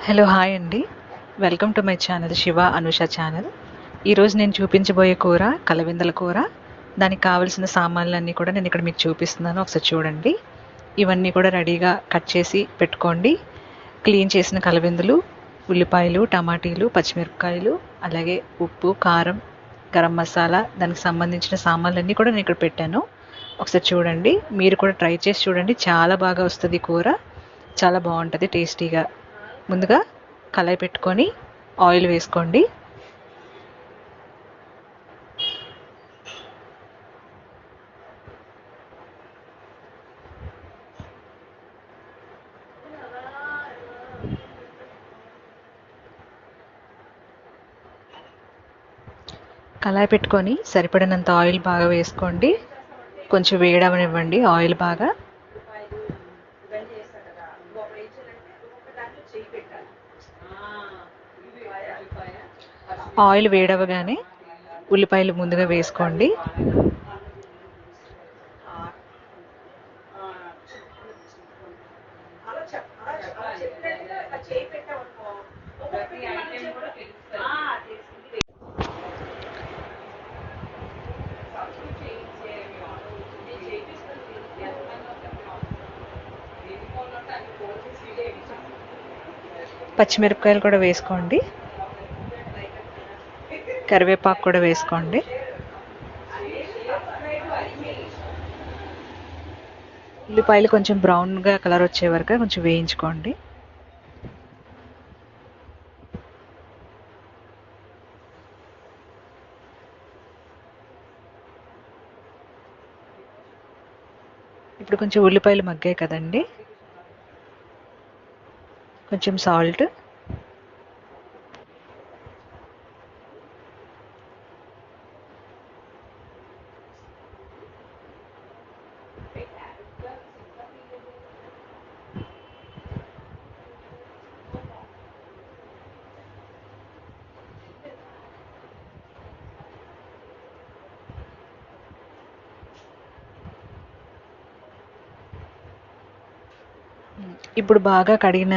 Hello hi అండి. Welcome to my channel Shiva Anusha channel. ఈరోజు నేను చూపించబోయే కూర కలవిందల కూర. దానికి కావలసిన సామాన్లన్నీ కూడా నేను ఇక్కడ మీకు చూపిస్తున్నాను, ఒకసారి చూడండి. ఇవన్నీ కూడా రెడీగా కట్ చేసి పెట్టుకోండి. క్లీన్ చేసిన కలవిందులు, ఉల్లిపాయలు, టమాటీలు, పచ్చిమిరపకాయలు, అలాగే ఉప్పు, కారం, గరం మసాలా, దానికి సంబంధించిన సామాన్లన్నీ కూడా నేను ఇక్కడ పెట్టాను. ఒకసారి చూడండి, మీరు కూడా ట్రై చేసి చూడండి. చాలా బాగా వస్తుంది కూర, చాలా బాగుంటుంది టేస్టీగా. ముందుగా కళాయి పెట్టుకొని ఆయిల్ వేసుకోండి. కళాయి పెట్టుకొని సరిపడినంత ఆయిల్ బాగా వేసుకోండి. కొంచెం వేడవనివ్వండి ఆయిల్ బాగా. ఆయిల్ వేడవగానే ఉల్లిపాయలు ముందుగా వేసుకోండి. పచ్చిమిరపకాయలు కూడా వేసుకోండి. కరివేపాకు కూడా వేసుకోండి. ఉల్లిపాయలు కొంచెం బ్రౌన్గా కలర్ వచ్చే వరకు కొంచెం వేయించుకోండి. ఇప్పుడు కొంచెం ఉల్లిపాయలు మగ్గాయి కదండి, కొంచెం సాల్ట్, ఇప్పుడు బాగా కడిగిన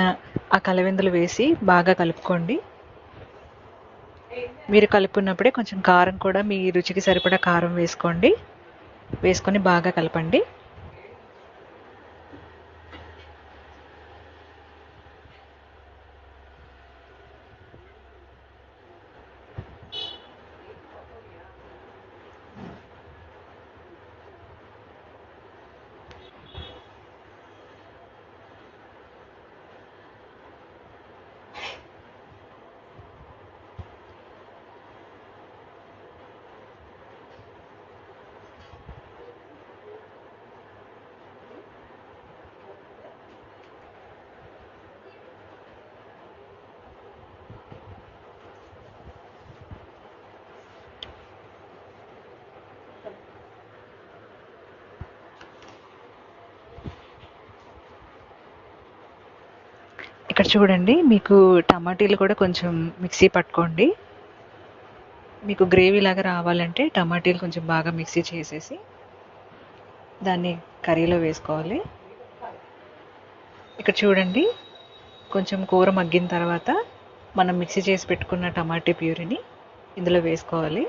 ఆ కలవిందులు వేసి బాగా కలుపుకోండి. మీరు కలుపుకున్నప్పుడే కొంచెం కారం కూడా మీ రుచికి సరిపడా కారం వేసుకోండి. వేసుకొని బాగా కలపండి. ఇక్కడ చూడండి, మీకు టమాటీలు కూడా కొంచెం మిక్సీ పట్టుకోండి. మీకు గ్రేవీ లాగా రావాలంటే టమాటీలు కొంచెం బాగా మిక్సీ చేసేసి దాన్ని కర్రీలో వేసుకోవాలి. ఇక్కడ చూడండి, కొంచెం కూర మగ్గిన తర్వాత మనం మిక్సీ చేసి పెట్టుకున్న టమాటీ ప్యూరీని ఇందులో వేసుకోవాలి.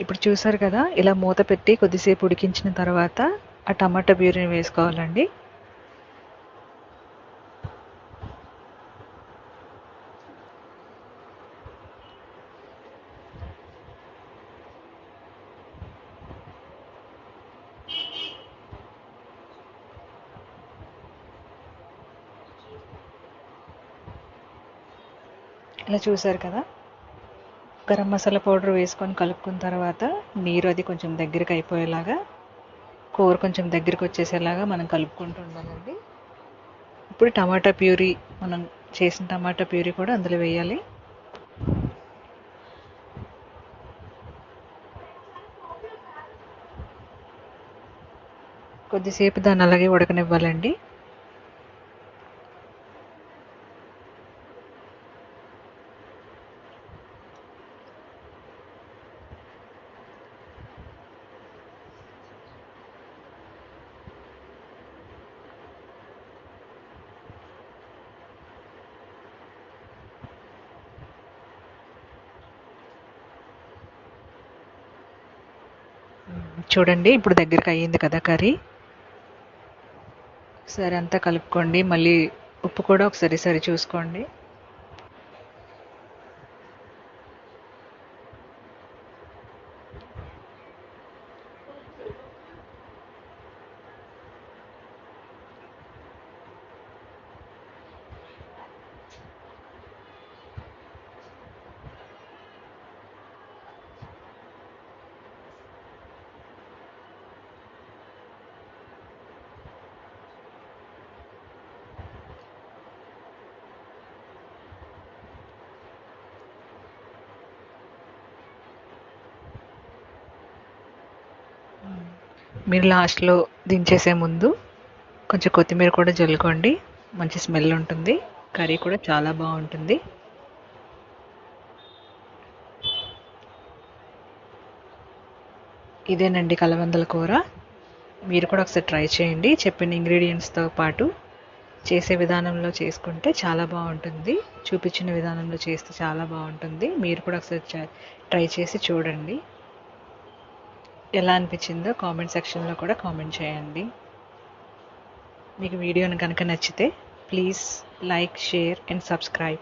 ఇప్పుడు చూసారు కదా, ఇలా మూత పెట్టి కొద్దిసేపు ఉడికించిన తర్వాత ఆ టమాటా ప్యూరీని వేసుకోవాలండి. ఇలా చూసారు కదా, గరం మసాలా పౌడర్ వేసుకొని కలుపుకున్న తర్వాత నీరు అది కొంచెం దగ్గరికి అయిపోయేలాగా, కూర కొంచెం దగ్గరికి వచ్చేసేలాగా మనం కలుపుకుంటూ ఉండాలండి. ఇప్పుడు టమాటా ప్యూరీ, మనం చేసిన టమాటా ప్యూరీ కూడా అందులో వేయాలి. కొద్దిసేపు దాన్ని అలాగే ఉడకనివ్వాలండి. చూడండి, ఇప్పుడు దగ్గరికి అయ్యింది కదా కర్రీ. సరే, అంతా కలుపుకోండి. మళ్ళీ ఉప్పు కూడా ఒకసారి సరి చూసుకోండి. మీరు లాస్ట్లో దించేసే ముందు కొంచెం కొత్తిమీర కూడా జల్లుకోండి. మంచి స్మెల్ ఉంటుంది, కర్రీ కూడా చాలా బాగుంటుంది. ఇదేనండి కలబందల కూర. మీరు కూడా ఒకసారి ట్రై చేయండి. చెప్పిన ఇంగ్రీడియంట్స్తో పాటు చేసే విధానంలో చేసుకుంటే చాలా బాగుంటుంది. చూపించిన విధానంలో చేస్తే చాలా బాగుంటుంది. మీరు కూడా ఒకసారి ట్రై చేసి చూడండి. ఎలా అనిపించిందో కామెంట్ సెక్షన్లో కూడా కామెంట్ చేయండి. మీకు వీడియోని కనుక నచ్చితే please like, share and subscribe.